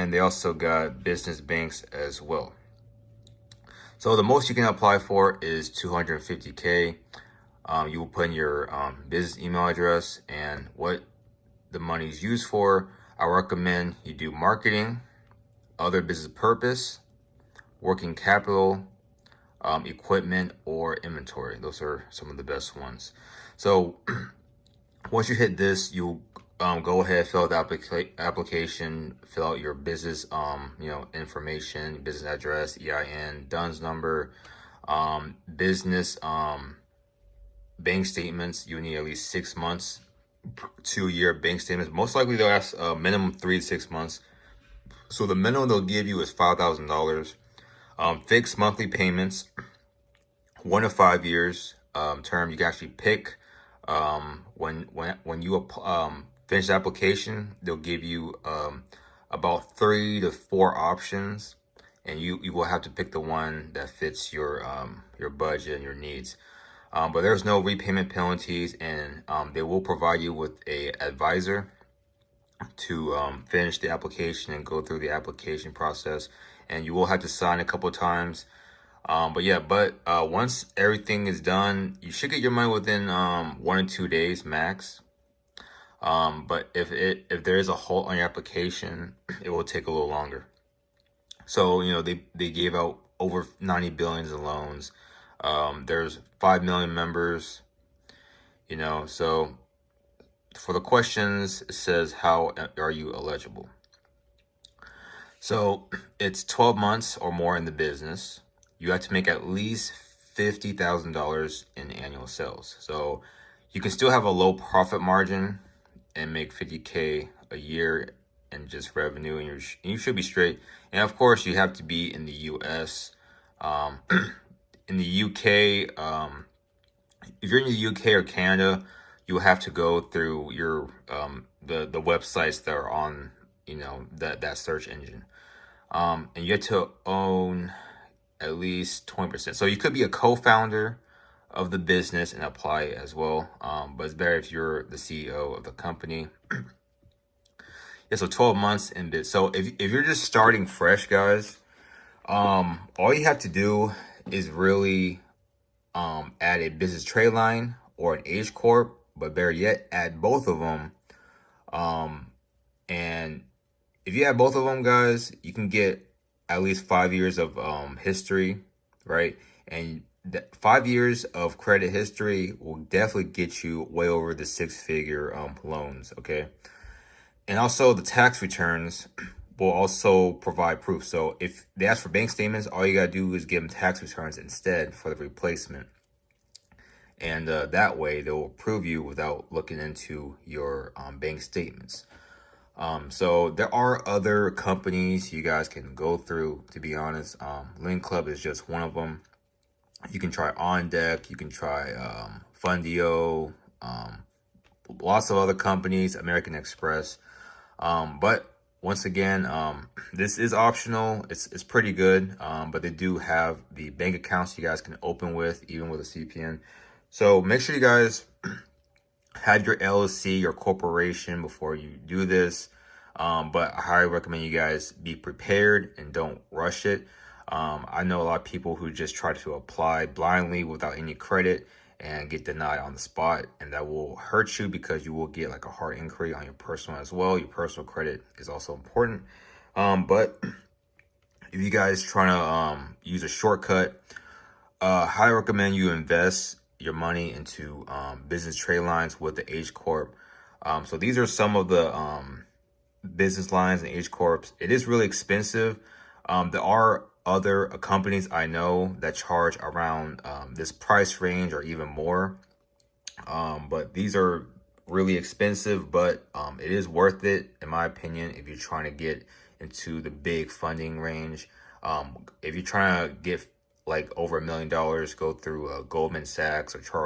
and they also got business banks as well. So the most you can apply for is 250K. You will put in your business email address and what the money is used for. I recommend you do marketing, other business purpose, working capital, equipment, or inventory. Those are some of the best ones. So once you hit this, you'll go ahead, fill out the application, fill out your business information, business address, EIN, DUNS number, business bank statements. You need at least 6 months, 2-year bank statements. Most likely they'll ask minimum 3 to 6 months. So the minimum they'll give you is $5,000. Fixed monthly payments, 1 to 5 years term. You can actually pick when you finish the application, they'll give you about 3 to 4 options, and you will have to pick the one that fits your budget and your needs. But there's no repayment penalties, and they will provide you with a advisor to finish the application and go through the application process. And you will have to sign a couple of times. But once everything is done, you should get your money within 1 or 2 days max. But if there is a halt on your application, it will take a little longer. So, they gave out over 90 billion in loans. There's 5 million members, so for the questions, it says, how are you eligible? So it's 12 months or more in the business. You have to make at least $50,000 in annual sales. So you can still have a low profit margin and make 50K a year in just revenue, and you should be straight. And of course, you have to be in the US. In the UK, if you're in the UK or Canada, you'll have to go through your the websites that are on that search engine, and you have to own at least 20%. So you could be a co-founder of the business and apply as well, but it's better if you're the CEO of the company. Yeah, so 12 months in bit. So if you're just starting fresh, guys, all you have to do is really add a business trade line or an H corp, but better yet, add both of them. And if you add both of them, guys, you can get at least 5 years of history, right? And 5 years of credit history will definitely get you way over the 6-figure loans, okay? And also the tax returns will also provide proof. So if they ask for bank statements, all you gotta do is give them tax returns instead for the replacement. And that way they will approve you without looking into your bank statements. So there are other companies you guys can go through, to be honest. Link Club is just one of them. You can try On Deck, you can try Fundio, lots of other companies, American Express. But once again, this is optional. It's pretty good, but they do have the bank accounts you guys can open with, even with a CPN. So make sure you guys have your LLC, your corporation, before you do this. But I highly recommend you guys be prepared and don't rush it. I know a lot of people who just try to apply blindly without any credit and get denied on the spot, and that will hurt you because you will get like a hard inquiry on your personal as well. Your personal credit is also important. But if you guys trying to use a shortcut, highly recommend you invest your money into business trade lines with the H corp. So these are some of the business lines and H corps. It is really expensive. There are other companies I know that charge around this price range or even more, but these are really expensive, but it is worth it in my opinion if you're trying to get into the big funding range. If you're trying to get like over $1 million, go through Goldman Sachs or Charles